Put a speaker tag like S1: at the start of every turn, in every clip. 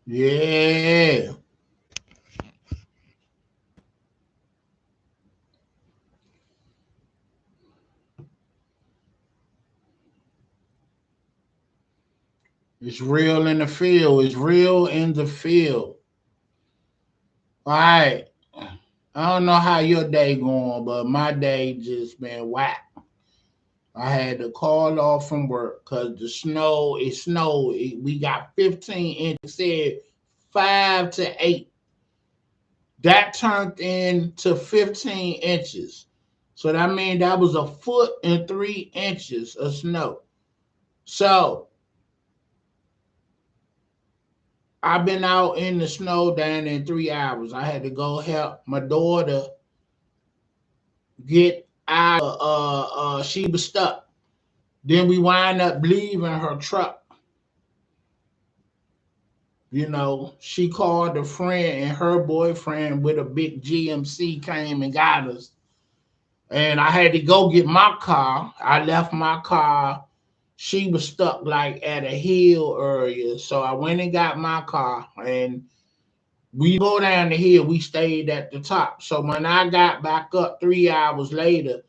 S1: Yeah. It's real in the field. It's real in the field. All right. I don't know how your day going, but my day just been whack. I had to call off from work because the snow, it snowed. We got 15 inches, said 5 to 8. That turned into 15 inches. So that means that was a foot and 3 inches of snow. So I've been out in the snow down in 3 hours. I had to go help my daughter get out. She was stuck. Then we wind up leaving her truck. She called a friend and her boyfriend with a big GMC came and got us. And I had to go get my car. I left my car. She was stuck like at a hill area. So I went and got my car and we go down the hill. We stayed at the top. So when I got back up 3 hours later,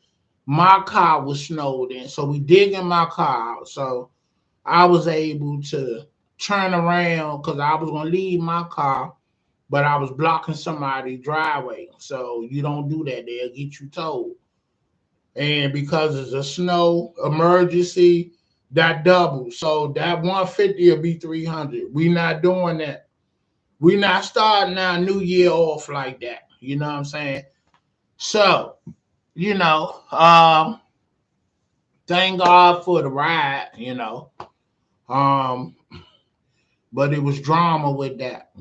S1: my car was snowed in. So we digging my car out. So I was able to turn around because I was gonna leave my car, but I was blocking somebody's driveway. So you don't do that; they'll get you towed. And because it's a snow emergency, that doubles. So that 150 will be 300. We not doing that. We not starting our new year off like that. You know what I'm saying? So you know, thank God for the ride. Um, but it was drama with that.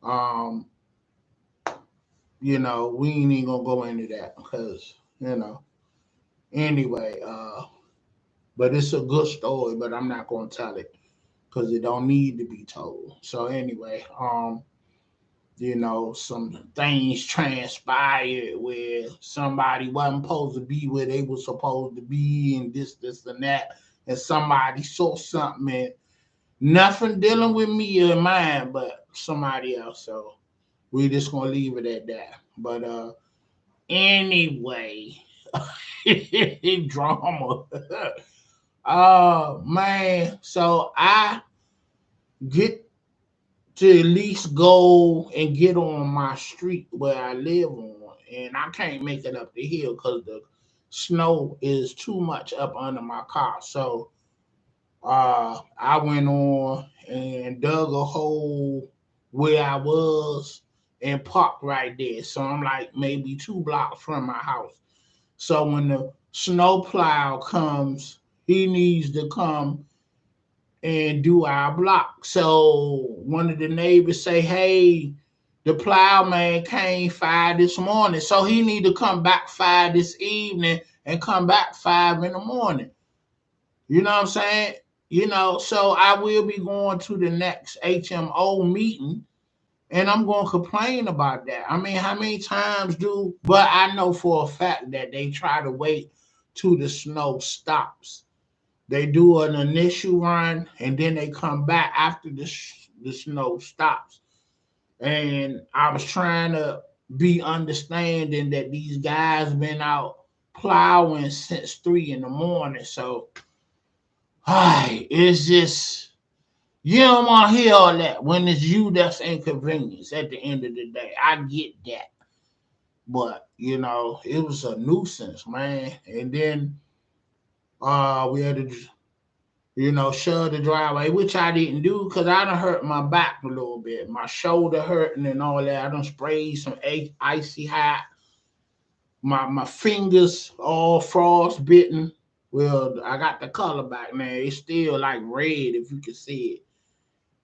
S1: Um, we ain't even gonna go into that because anyway, but it's a good story, but I'm not gonna tell it because it don't need to be told. So anyway, some things transpired where somebody wasn't supposed to be where they were supposed to be, and this, and that, and somebody saw something, and nothing dealing with me or mine, but somebody else. So we just gonna leave it at that. But anyway, drama. Man, so I get to at least go and get on my street where I live on, and I can't make it up the hill because the snow is too much up under my car. So I went on and dug a hole where I was and parked right there. So I'm like maybe 2 blocks from my house. So when the snow plow comes, he needs to come and do our block. So one of the neighbors say, "Hey, the plowman came 5 this morning, so he need to come back 5 this evening and come back 5 in the morning." You know what I'm saying? So I will be going to the next HMO meeting and I'm going to complain about that. I mean, how many times do, but I know for a fact that they try to wait till the snow stops. They do an initial run and then they come back after the snow stops. And I was trying to be understanding that these guys been out plowing since 3 in the morning. So, hi, it's just you don't want to hear all that when it's you that's inconvenienced at the end of the day. I get that. But, it was a nuisance, man. And then we had to, shove the driveway, which I didn't do because I done hurt my back a little bit. My shoulder hurting and all that. I done sprayed some icy hot. My fingers all frostbitten. Well, I got the color back, man. It's still like red if you can see it.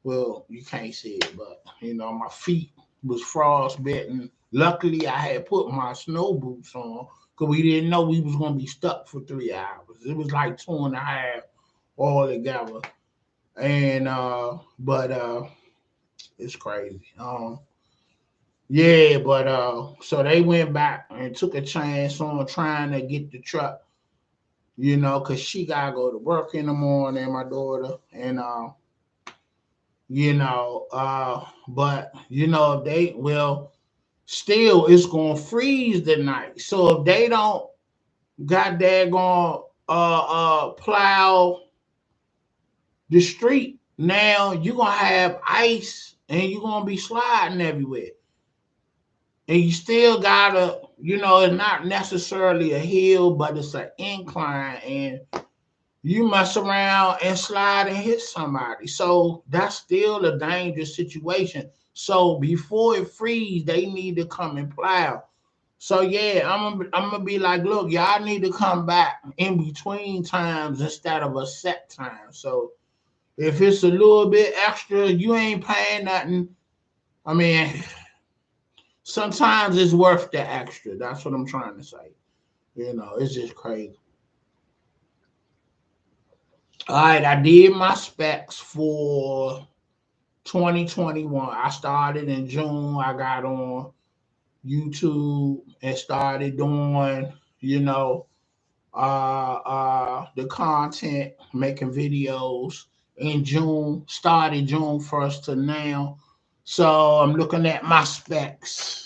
S1: Well, you can't see it, but my feet was frostbitten. Luckily, I had put my snow boots on because we didn't know we was gonna be stuck for 3 hours. It was like 2.5 all together, and but it's crazy. Yeah, but so they went back and took a chance on trying to get the truck, cause she gotta go to work in the morning, my daughter, and But they will still it's gonna freeze tonight. So if they don't got there gonna plow the street, now you're gonna have ice and you're gonna be sliding everywhere. And you still gotta, it's not necessarily a hill, but it's an incline, and you mess around and slide and hit somebody. So that's still a dangerous situation. So before it freeze, they need to come and plow. So yeah, I'm gonna be like, look, y'all need to come back in between times instead of a set time. So if it's a little bit extra, you ain't paying nothing. I mean, sometimes it's worth the extra. That's what I'm trying to say. It's just crazy. All right, I did my specs for 2021. I started in June. I got on YouTube and started doing, you know, the content, making videos in June. Started June 1st to now. So I'm looking at my specs.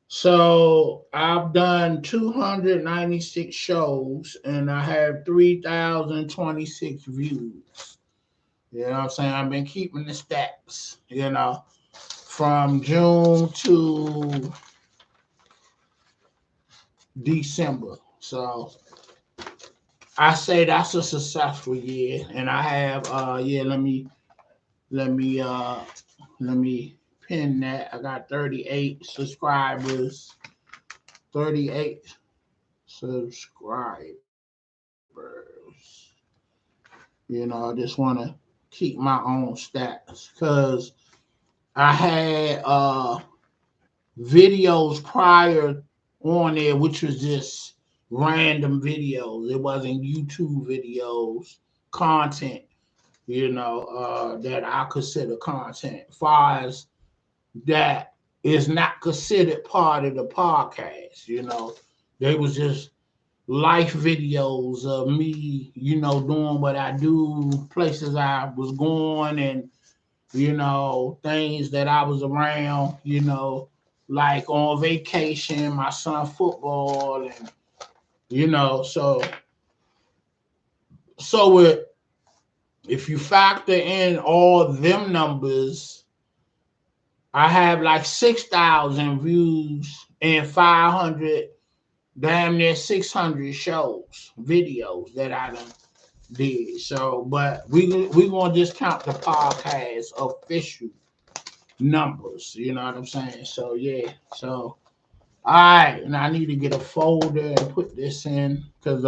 S1: So I've done 296 shows and I have 3,026 views. You know what I'm saying? I've been keeping the stats, from June to December. So I say that's a successful year. And I have let me uh let me pin that. I got 38 subscribers. 38 subscribers. I just want to keep my own stats because I had videos prior on there, which was just random videos. It wasn't YouTube videos, content, that I consider content. Far as that is not considered part of the podcast, they was just life videos of me, doing what I do, places I was going, and things that I was around, like on vacation, my son football, and so if you factor in all them numbers, I have like 6,000 views and 500, damn near 600 shows, videos that I done did. So, but we gonna just count the podcast official numbers. You know what I'm saying? So yeah. So all right, and I need to get a folder and put this in because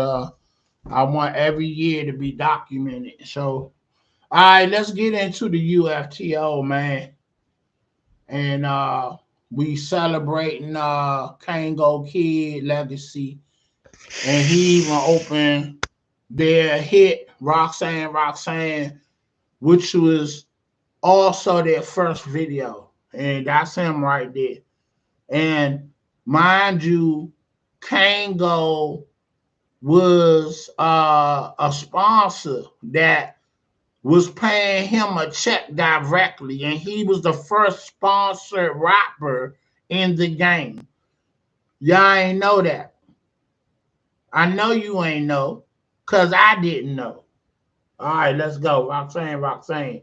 S1: I want every year to be documented. So all right, let's get into the UFTO, man. And we celebrating Kango Kid legacy, and he even opened their hit Roxanne, which was also their first video, and that's him right there. And mind you, Kango was a sponsor that was paying him a check directly, and he was the first sponsored rapper in the game. Y'all ain't know that. I know you ain't know, cause I didn't know. All right, let's go. Roxanne.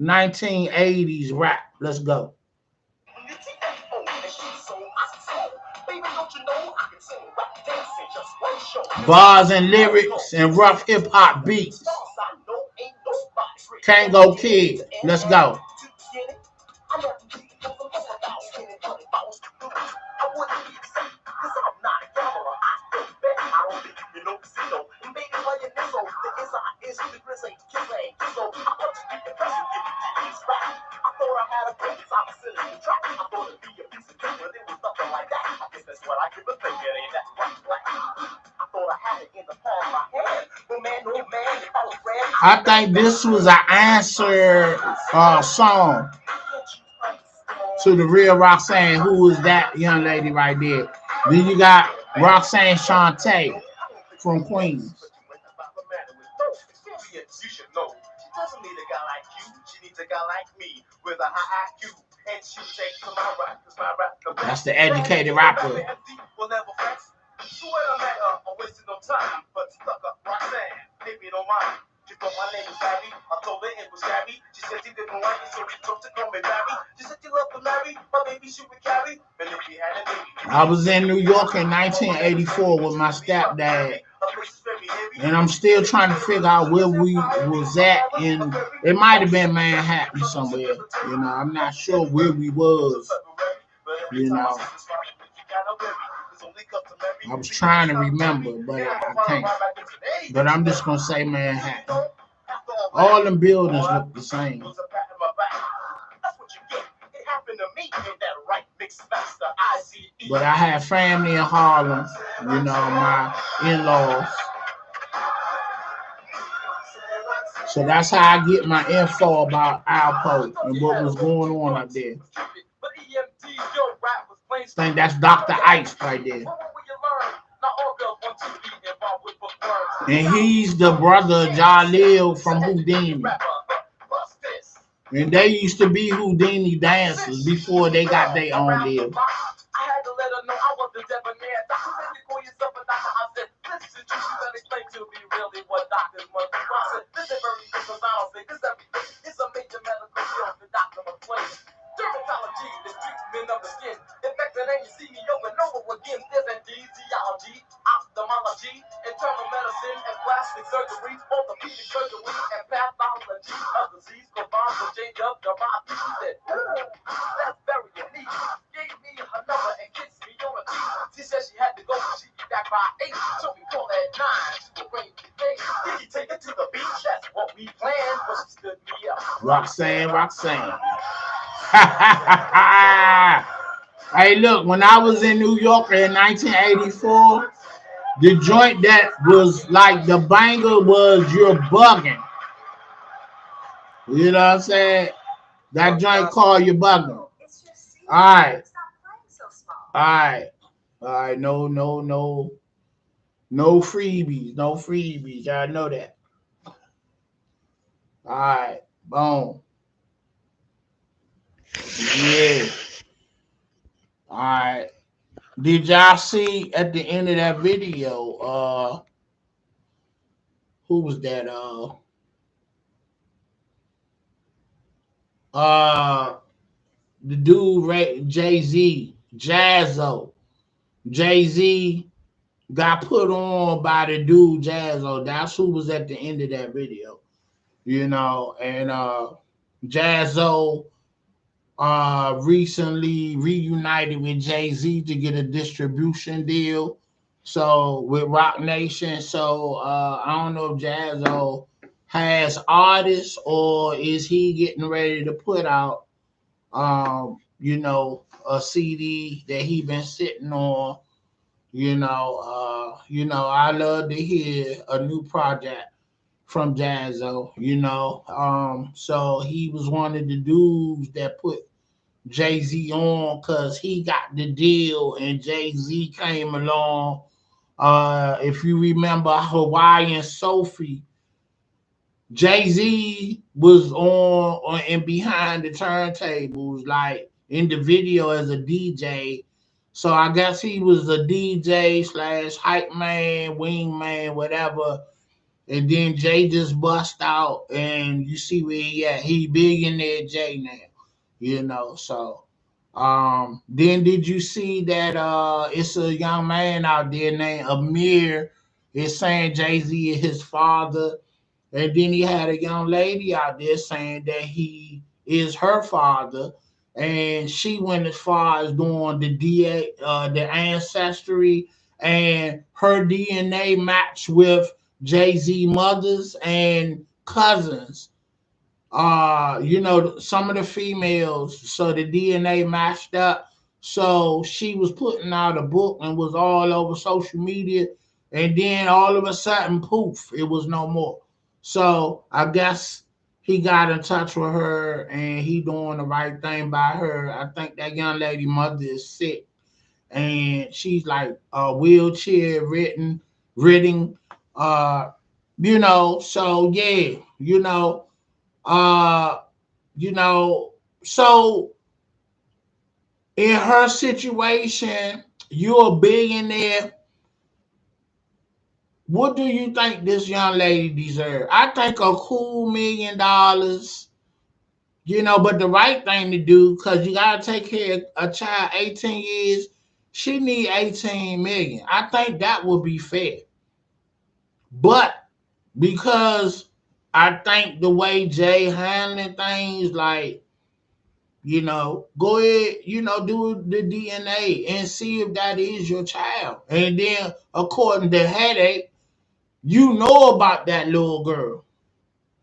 S1: 1980s rap. Let's go. Bars and lyrics and rough hip hop beats. Kango Kid. Let's go. I think this was an answer song to the real Roxanne. Who is that young lady right there? Then you got Roxanne Shante from Queens. That's the educated rapper. I was in New York in 1984 with my stepdad, and I'm still trying to figure out where we was at. In it might have been Manhattan somewhere. You know, I'm not sure where we was. You know, I was trying to remember, but I can't. But I'm just gonna say Manhattan. All them buildings look the same. But I had family in Harlem, you know, my in-laws. So that's how I get my info about Alpo and what was going on up there. I think that's Dr. Ice right there. And he's the brother of Jalil from Houdini. And they used to be Houdini dancers before they got their own deal. Roxanne. Hey, look, when I was in New York in 1984, the joint that was like the banger was You're Bugging. You know what I'm saying? That joint called You're Bugging. All right. All right. All right. No freebies. No freebies. Y'all know that. All right. Boom. Yeah. All right. Did y'all see at the end of that video? Who was that? The dude, Jay-Z, Jazzo. Jay-Z got put on by the dude Jazzo. That's who was at the end of that video. You know, and Jazzo recently reunited with Jay-Z to get a distribution deal. So with Rock Nation. So I don't know if Jazzo has artists or is he getting ready to put out you know, a CD that he been sitting on. I love to hear a new project from Jazzo, you know. So he was one of the dudes that put Jay-Z on because he got the deal and Jay-Z came along. If you remember Hawaiian Sophie, Jay-Z was on and behind the turntables, like in the video as a DJ. So I guess he was a DJ slash hype man, wing man, whatever. And then Jay just bust out and you see where he at. He billionaire Jay now, you know. So then did you see that it's a young man out there named Amir is saying Jay-Z is his father. And then he had a young lady out there saying that he is her father. And she went as far as doing the ancestry, and her DNA matched with Jay-Z mothers and cousins. Some of the females, so the DNA matched up. So she was putting out a book and was all over social media. And then all of a sudden, poof, it was no more. So I guess he got in touch with her and he doing the right thing by her. I think that young lady mother is sick and she's like wheelchair ridden, so yeah, Uh, you know, so in her situation, you're a billionaire. What do you think this young lady deserves? I think a cool $1 million, but the right thing to do, because you gotta take care of a child 18 years, she need 18 million. I think that would be fair. But because I think the way Jay handling things, like, go ahead, do the DNA and see if that is your child. And then according to Headache, you know about that little girl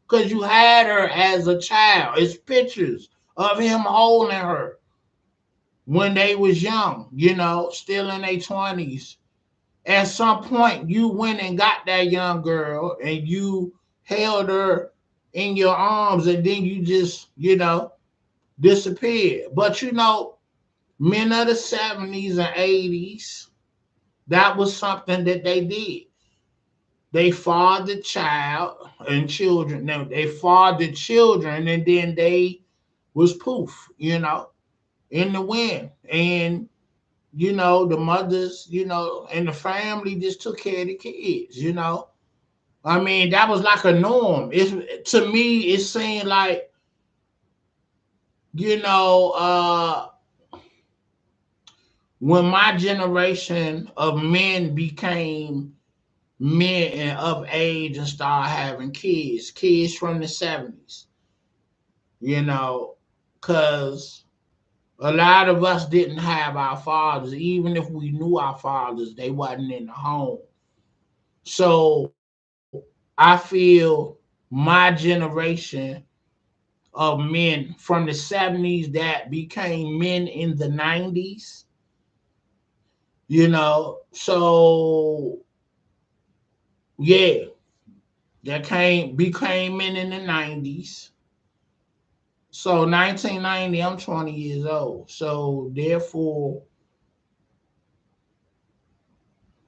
S1: because you had her as a child. It's pictures of him holding her when they was young, still in their 20s. At some point, you went and got that young girl and you held her in your arms, and then you just, disappeared. But, men of the 70s and 80s, that was something that they did. They fathered child and children. No, they fathered children, and then they was poof, in the wind. And the mothers, and the family just took care of the kids. I mean, that was like a norm. It's, to me, it seemed like, you know, uh, when my generation of men became men and of age and started having kids from the 70s, because a lot of us didn't have our fathers. Even if we knew our fathers, they wasn't in the home. So I feel my generation of men from the 70s that became men in the 90s, so yeah, that became men in the 90s. So 1990, I'm 20 years old. So therefore,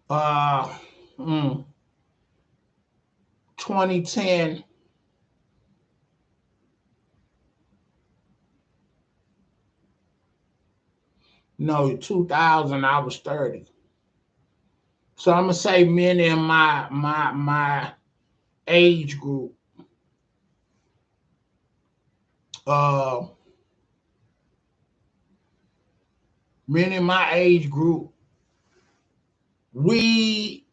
S1: uh, mm, 2010, no, 2000, I was 30. So I'm gonna say men in my age group, uh, men in my age group, we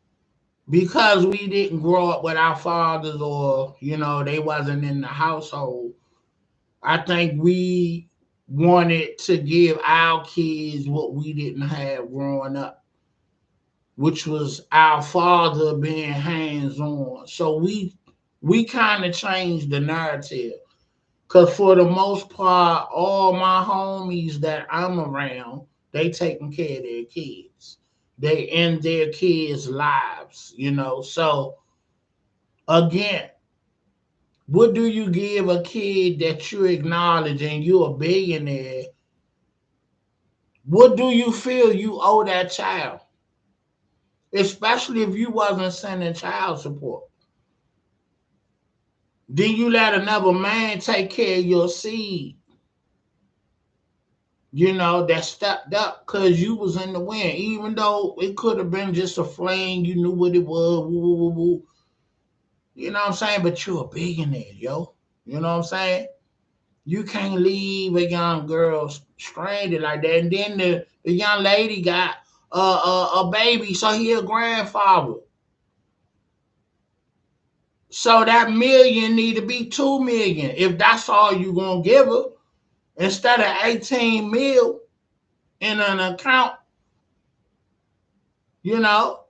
S1: because we didn't grow up with our fathers, or they wasn't in the household. I think we wanted to give our kids what we didn't have growing up, which was our father being hands on. So we kind of changed the narrative. Cause for the most part, all my homies that I'm around, they taking care of their kids. They in their kids' lives. So again, what do you give a kid that you acknowledge and you're a billionaire? What do you feel you owe that child? Especially if you wasn't sending child support. Then you let another man take care of your seed, that stepped up because you was in the wind. Even though it could have been just a flame, you knew what it was, woo, woo, woo, woo. You know what I'm saying? But you're a billionaire, yo. You know what I'm saying? You can't leave a young girl stranded like that. And then the young lady got a baby, so he a grandfather. So that million need to be 2 million if that's all you gonna give her. Instead of 18 mil in an account, you know,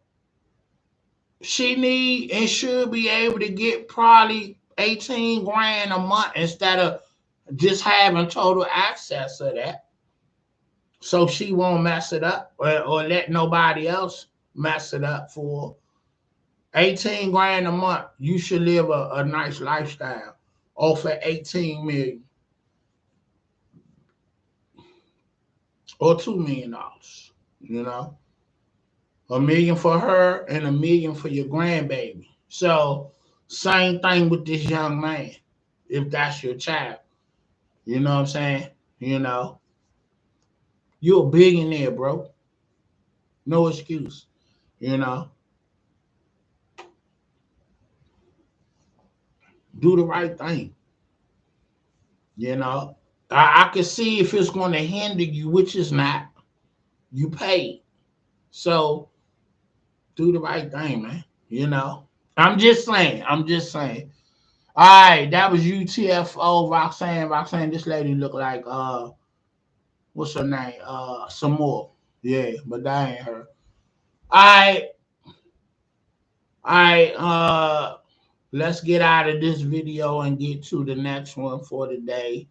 S1: she need and should be able to get probably 18 grand a month instead of just having total access to that. So she won't mess it up, or let nobody else mess it up for 18 grand a month. You should live a nice lifestyle off of 18 million or $2 million. You know, 1 million for her and 1 million for your grandbaby. So same thing with this young man. if that's your child. You know what I'm saying? You know, you're a billionaire, bro. No excuse. You know, do the right thing. You know, I can see if it's going to hinder you, which is not. You paid, so do the right thing, man. You know, I'm just saying. I'm just saying. All right, that was UTFO Roxanne. Roxanne, this lady look like what's her name? Some more. Yeah, but that ain't her. I let's get out of this video and get to the next one for today.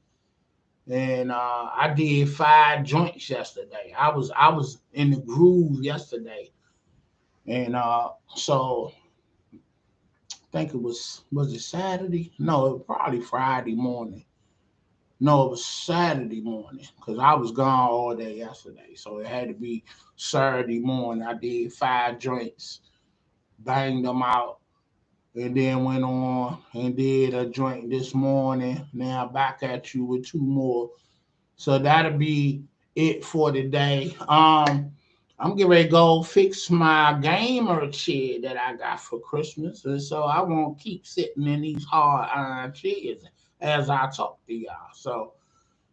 S1: And I did 5 joints yesterday. I was in the groove yesterday. And so I think was it Saturday? No, it was probably Friday morning. No, it was Saturday morning because I was gone all day yesterday. So it had to be Saturday morning. I did 5 joints, banged them out, and then went on and did a joint this morning. Now back at you with 2 more. So that'll be it for today. I'm getting ready to go fix my gamer chair that I got for Christmas, and so I won't keep sitting in these hard iron chairs as I talk to y'all. So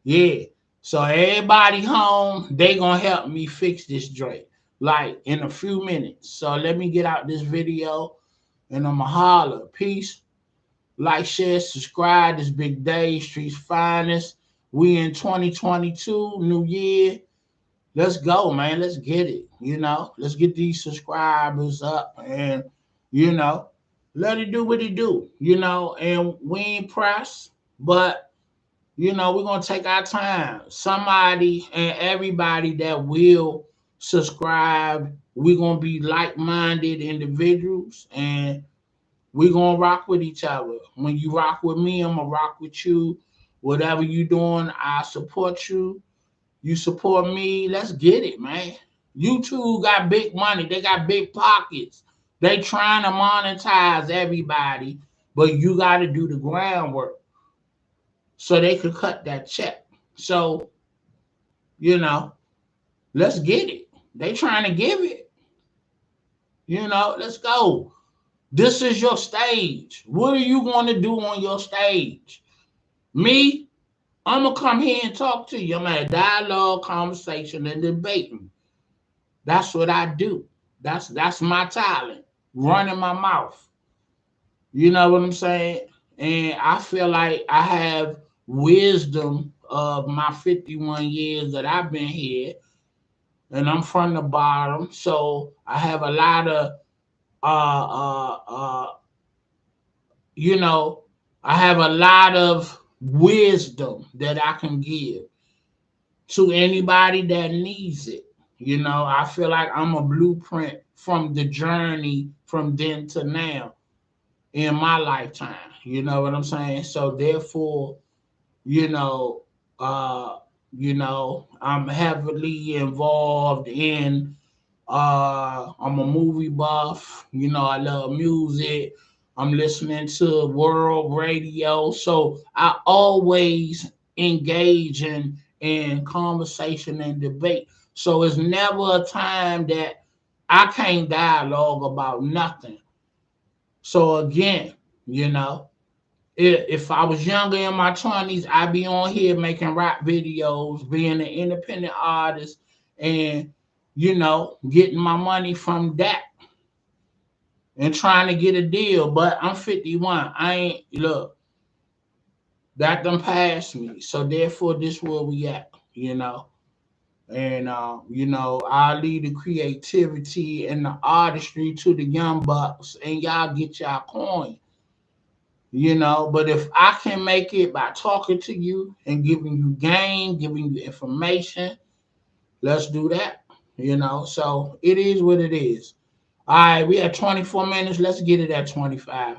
S1: yeah. So everybody home, they gonna help me fix this joint like in a few minutes. So let me get out this video and I'ma holler. Peace. Like, share, subscribe. This Big Day, Streets Finest. We in 2022, new year. Let's go, man. Let's get it. You know, let's get these subscribers up and, you know, let it do what it do, you know, and we ain't pressed, but you know, we're gonna take our time. Somebody and everybody that will subscribe, we're gonna be like-minded individuals and we're gonna rock with each other. When you rock with me, I'm gonna rock with you. Whatever you doing, I support you. You support me. Let's get it, man. YouTube got big money. They got big pockets. They trying to monetize everybody, but you got to do the groundwork so they could cut that check. So, you know, let's get it. They trying to give it. You know, let's go. This is your stage. What are you going to do on your stage? Me, I'm going to come here and talk to you. I'm at a dialogue, conversation, and debating. That's what I do. That's my talent. Running my mouth. You know what I'm saying? And I feel like I have wisdom of my 51 years that I've been here, and I'm from the bottom, so I have a lot of uh uh uh you know, I have a lot of wisdom that I can give to anybody that needs it. You know, I feel like I'm a blueprint from the journey from then to now in my lifetime. You know what I'm saying? So therefore, you know, uh, I'm heavily involved in I'm a movie buff, you know, I love music. I'm listening to world radio. So I always engage in conversation and debate. So it's never a time that I can't dialogue about nothing. So again, you know, if I was younger in my 20s, I'd be on here making rap videos, being an independent artist, and you know, getting my money from that and trying to get a deal. But I'm 51. I ain't look, that done passed me. So therefore, this where we at, you know. And you know, I leave the creativity and the artistry to the young bucks, and y'all get y'all coin. You know, but if I can make it by talking to you and giving you game, giving you information, let's do that. You know, so it is what it is. All right, we at 24 minutes. Let's get it at 25.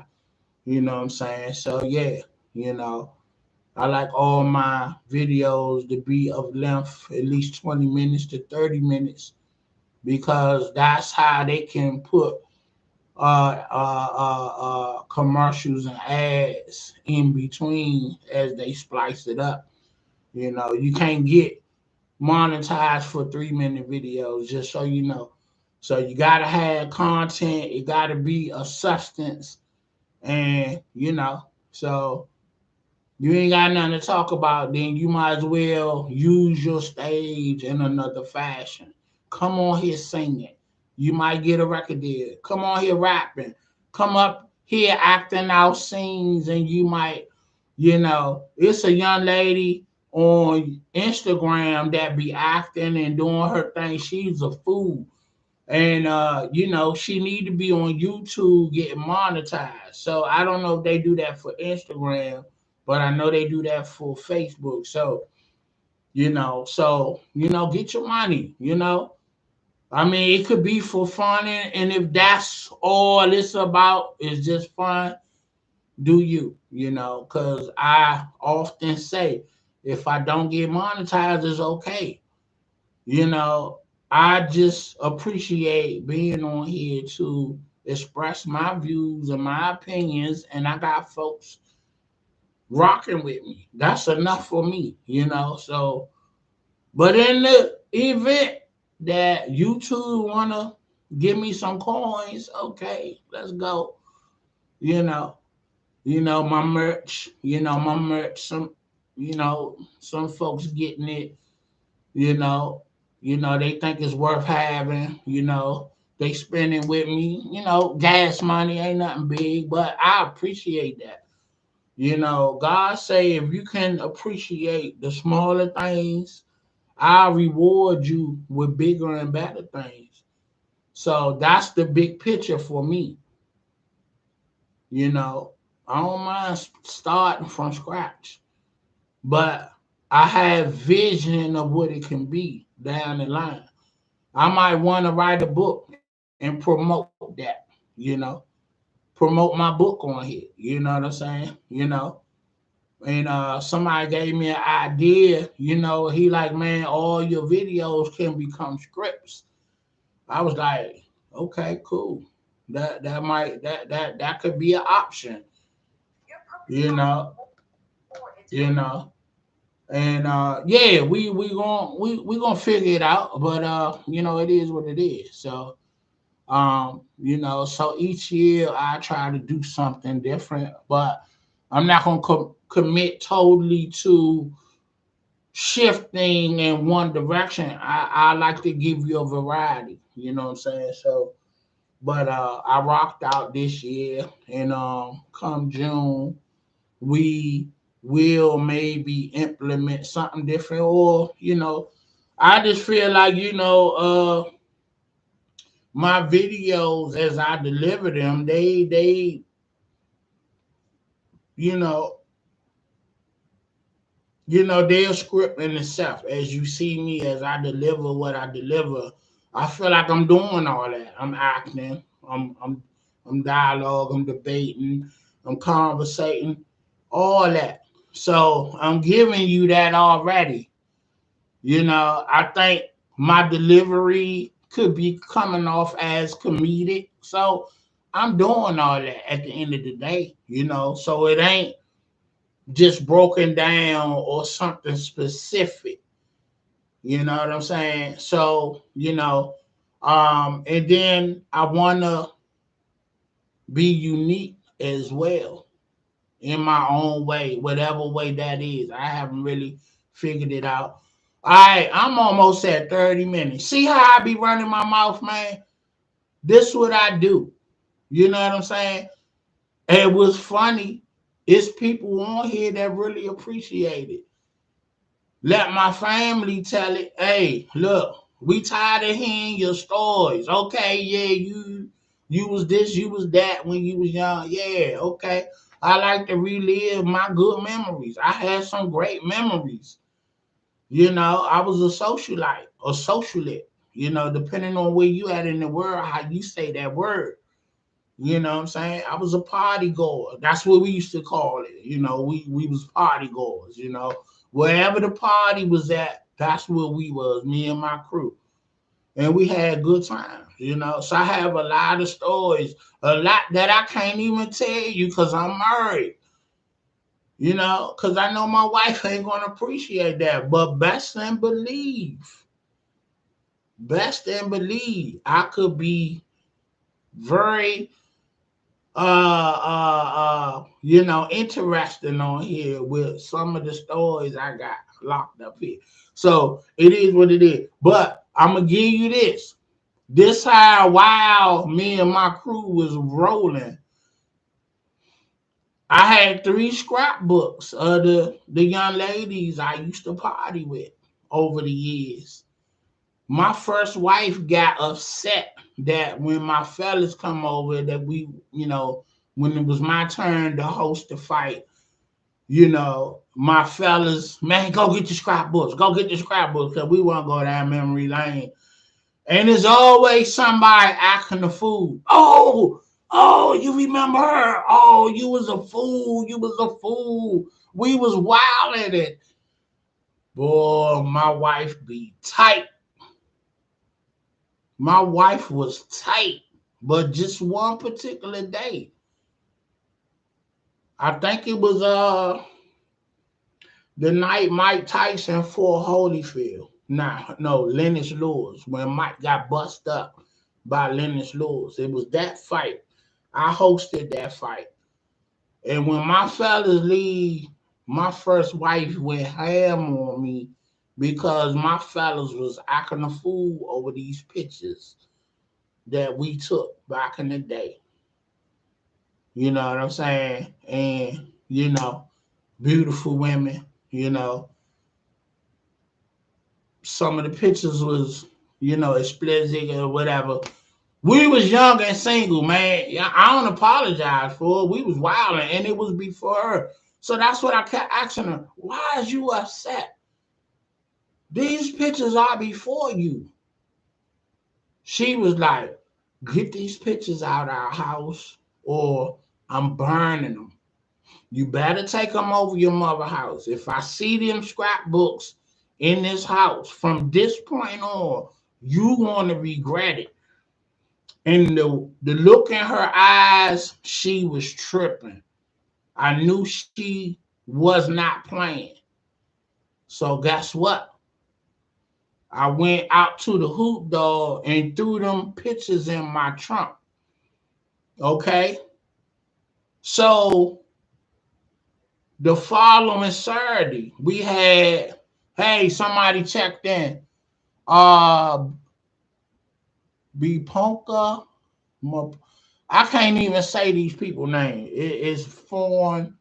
S1: You know what I'm saying? So yeah, you know, I like all my videos to be of length at least 20 minutes to 30 minutes because that's how they can put commercials and ads in between as they splice it up. You know, you can't get monetized for 3 minute videos, just so you know. So you gotta have content, it gotta be a substance, and so you ain't got nothing to talk about, then you might as well use your stage in another fashion. Come on here singing. You might get a record deal. Come on here rapping. Come up here acting out scenes, and you might, it's a young lady on Instagram that be acting and doing her thing. She's a fool. And she need to be on YouTube getting monetized. So I don't know if they do that for Instagram, but I know they do that for Facebook. So get your money. I mean, it could be for fun, and if that's all it's about is just fun, do you? Because I often say, if I don't get monetized, it's okay. You know, I just appreciate being on here to express my views and my opinions, and I got folks rocking with me. That's enough for me. So, but in the event that YouTube wanna give me some coins, okay, let's go. You know, my merch. My merch. Some folks getting it. you know, they think it's worth having, they spending with me, gas money ain't nothing big, but I appreciate that. God say if you can appreciate the smaller things, I'll reward you with bigger and better things. So that's the big picture for me. You know, I don't mind starting from scratch, but I have vision of what it can be down the line. I might want to write a book and promote that, you know, promote my book on here. You know what I'm saying? And somebody gave me an idea. He like, man, all your videos can become scripts. I was like, okay, cool. That could be an option. You know, you know. And yeah, we gonna figure it out. But it is what it is. So so each year I try to do something different, but I'm not gonna commit totally to shifting in one direction. I like to give you a variety, you know what I'm saying? So but I rocked out this year, and come June we will maybe implement something different, or I just feel like my videos as I deliver them, they you know they're script in itself. As you see me, as I deliver what I deliver, I feel like I'm doing all that. I'm acting, I'm dialogue, I'm debating, I'm conversating, all that. So I'm giving you that already. I think my delivery could be coming off as comedic. So I'm doing all that at the end of the day, so it ain't just broken down or something specific. You know what I'm saying? So, and then I wanna be unique as well in my own way, whatever way that is. I haven't really figured it out. All right, I'm almost at 30 minutes. See how I be running my mouth, man? This what I do. You know what I'm saying? And what's funny, it's people on here that really appreciate it. Let my family tell it. Hey, look, we tired of hearing your stories. Okay, yeah, you was this, you was that when you was young. Yeah, okay. I like to relive my good memories. I had some great memories. I was a socialite or socialite. Depending on where you at in the world, how you say that word. You know what I'm saying? I was a party goer. That's what we used to call it. We was party goers. Wherever the party was at, that's where we was, me and my crew. and we had good times, So I have a lot of stories, a lot that I can't even tell you because I'm married, because I know my wife ain't going to appreciate that. But best and believe, I could be very interesting on here with some of the stories I got locked up here. So it is what it is. But I'm gonna give you this. This how while me and my crew was rolling, I had 3 scrapbooks of the young ladies I used to party with over the years. My first wife got upset that when my fellas come over that when it was my turn to host the fight, my fellas, man, go get the scrapbooks, because we want to go down memory lane. And there's always somebody acting a fool. Oh, you remember her? Oh, you was a fool. We was wild at it. Boy, my wife be tight. My wife was tight, but just one particular day. I think it was the night Mike Tyson fought Holyfield. Nah, no, Lennox Lewis. When Mike got bust up by Lennox Lewis. It was that fight. I hosted that fight. And when my fellas leave, my first wife went ham on me because my fellas was acting a fool over these pictures that we took back in the day. You know what I'm saying? And, beautiful women, some of the pictures was, explicit or whatever. We was young and single, man. Yeah, I don't apologize for it. We was wild and it was before her. So that's what I kept asking her. Why is you upset? These pictures are before you. She was like, get these pictures out of our house or I'm burning them. You better take them over your mother's house. If I see them scrapbooks in this house from this point on, you want to regret it. And the look in her eyes, she was tripping. I knew she was not playing. So guess what? I went out to the hoop dog and threw them pictures in my trunk. Okay? So the following Saturday, we had, hey, somebody checked in. B Ponka. I can't even say these people's names. It's foreign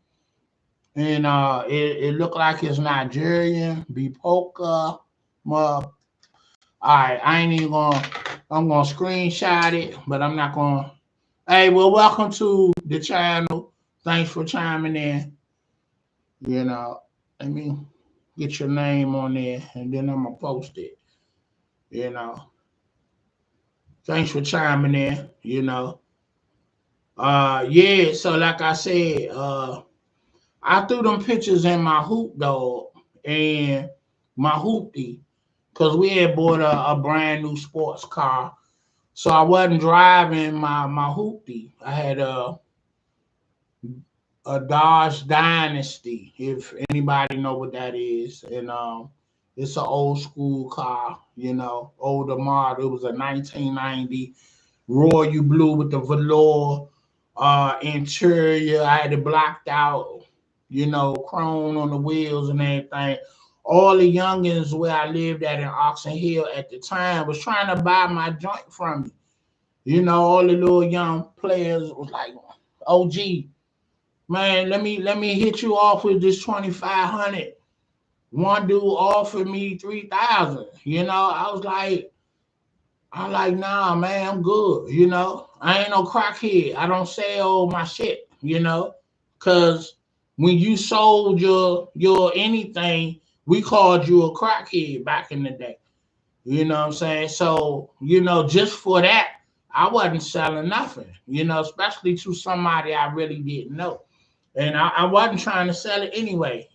S1: and it looked like it's Nigerian. Be Polka. All right, I ain't even gonna. I'm gonna screenshot it, but I'm not gonna. Hey, well, welcome to the channel. Thanks for chiming in. You know, let me get your name on there, and then I'm gonna post it. You know, thanks for chiming in. Yeah. So like I said, I threw them pictures in my hoop dog and my hoopty because we had bought a brand new sports car. So I wasn't driving my hoopty. I had a Dodge Dynasty, if anybody know what that is. And it's an old school car, older model. It was a 1990 royal blue with the velour interior. I had it blocked out, chrome on the wheels and everything. All the youngins where I lived at in Oxon Hill at the time was trying to buy my joint from me. All the little young players was like, OG, man, let me hit you off with this 2,500. One dude offered me 3,000. I'm like, nah, man, I'm good. I ain't no crackhead. I don't sell my shit. Cause when you sold your anything, we called you a crackhead back in the day. You know what I'm saying? So, just for that, I wasn't selling nothing, especially to somebody I really didn't know. And I wasn't trying to sell it anyway.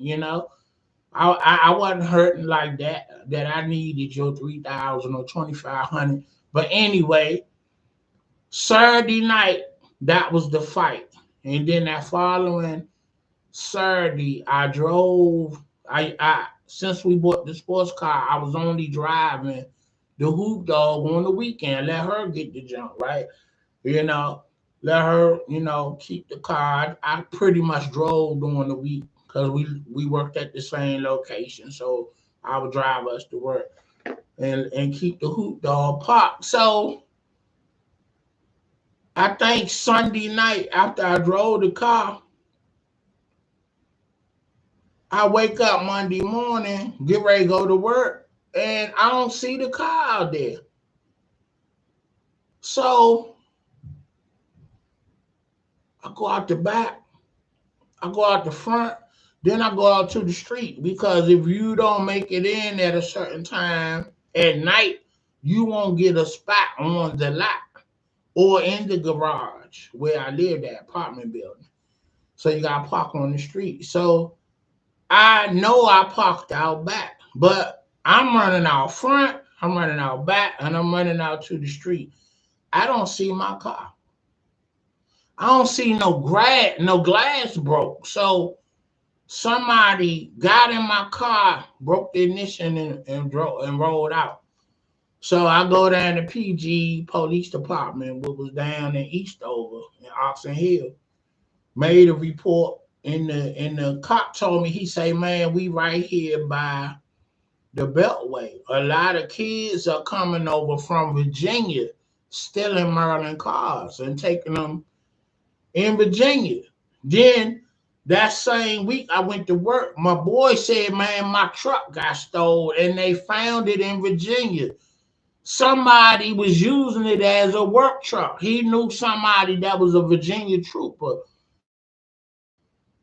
S1: I wasn't hurting like that I needed your 3,000 or 2,500. But anyway, Saturday night, that was the fight. And then that following Saturday, I drove. I since we bought the sports car, I was only driving the hoop dog on the weekend. Let her get the jump, right? You know, let her, keep the car. I pretty much drove during the week because we worked at the same location, so I would drive us to work and keep the hoop dog parked. So I think Sunday night after I drove the car, I wake up Monday morning, get ready to go to work, and I don't see the car out there. So I go out the back, I go out the front, then I go out to the street because if you don't make it in at a certain time at night, you won't get a spot on the lot or in the garage where I live, that apartment building. So you got to park on the street. So I know I parked out back, but I'm running out front, I'm running out back, and I'm running out to the street. I don't see my car. I don't see no glass broke. So somebody got in my car, broke the ignition and drove and rolled out. So I go down to PG Police Department, which was down in Eastover in Oxon Hill, made a report. And the cop told me, he say, man, we right here by the Beltway. A lot of kids are coming over from Virginia, stealing Maryland cars and taking them in Virginia. Then that same week I went to work. My boy said, man, my truck got stolen and they found it in Virginia. Somebody was using it as a work truck. He knew somebody that was a Virginia trooper.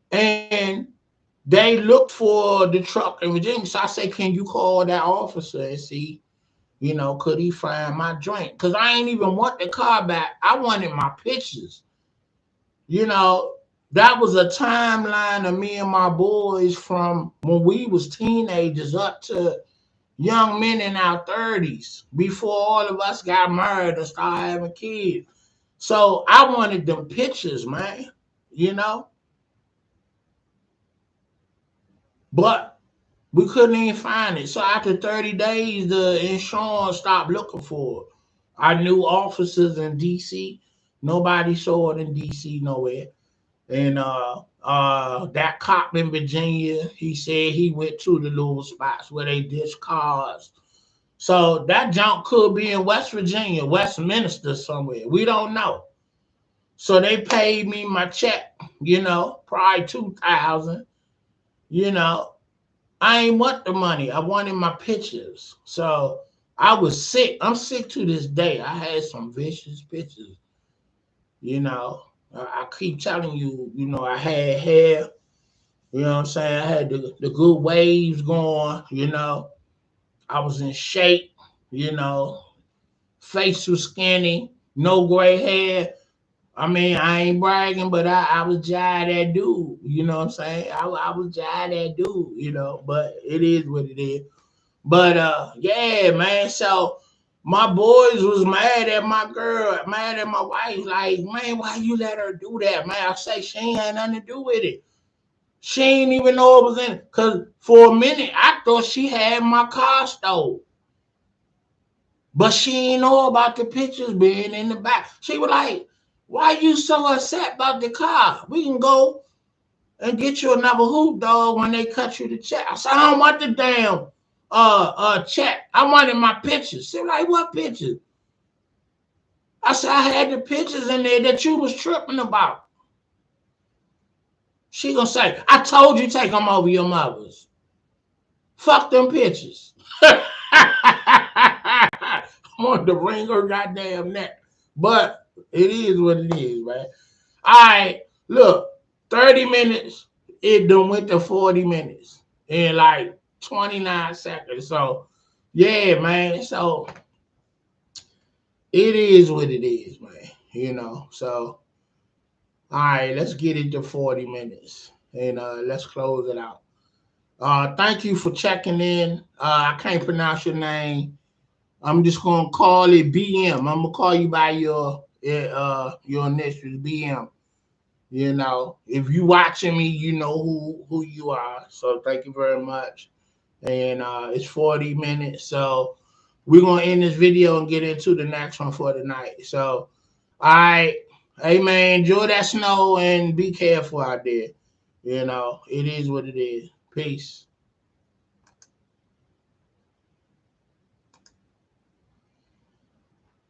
S1: And they looked for the truck in Virginia. So I said, can you call that officer and see, could he find my joint? Because I ain't even want the car back. I wanted my pictures. You know, that was a timeline of me and my boys from when we was teenagers up to young men in our 30s before all of us got married and started having kids. So I wanted them pictures, man, you know, but we couldn't even find it. So after 30 days, the insurance stopped looking for it. I knew officers in DC. Nobody saw it in DC nowhere. And that cop in Virginia, he said he went to the little spots where they ditch cars. So that junk could be in West Virginia, Westminster somewhere. We don't know. So they paid me my check, probably 2,000. You know, I ain't want the money. I wanted my pictures. So I was sick. I'm sick to this day. I had some vicious pictures. You know, I keep telling you, I had hair. You know what I'm saying? I had the good waves going. I was in shape. You know, face was skinny, no gray hair. I mean, I ain't bragging, but I was jive that dude. You know what I'm saying? I was jive that dude. But it is what it is. But yeah, man. So my boys was mad at my girl, mad at my wife. Like, man, why you let her do that, man? I say she ain't had nothing to do with it. She ain't even know it was in it. Cause for a minute I thought she had my car stole. But she ain't know about the pictures being in the back. She was like, why you so upset about the car? We can go and get you another hoop dog when they cut you the check. I said, I don't want the damn check. I wanted my pictures. She was like, what pictures? I said, I had the pictures in there that you was tripping about. She gonna say, I told you take them over your mother's. Fuck them pictures. I wanted to wring her goddamn neck. But it is what it is, man. All right, look, 30 minutes, it done went to 40 minutes in like 29 seconds. So, yeah, man. So, it is what it is, man. So, all right, let's get it to 40 minutes and let's close it out. Thank you for checking in. I can't pronounce your name. I'm just gonna call it BM. I'm gonna call you by your initials, BM. You know, if you watching me, you know who you are. So thank you very much. And it's 40 minutes, so we're gonna end this video and get into the next one for tonight. So, all right, hey man, enjoy that snow and be careful out there. You know, it is what it is. Peace.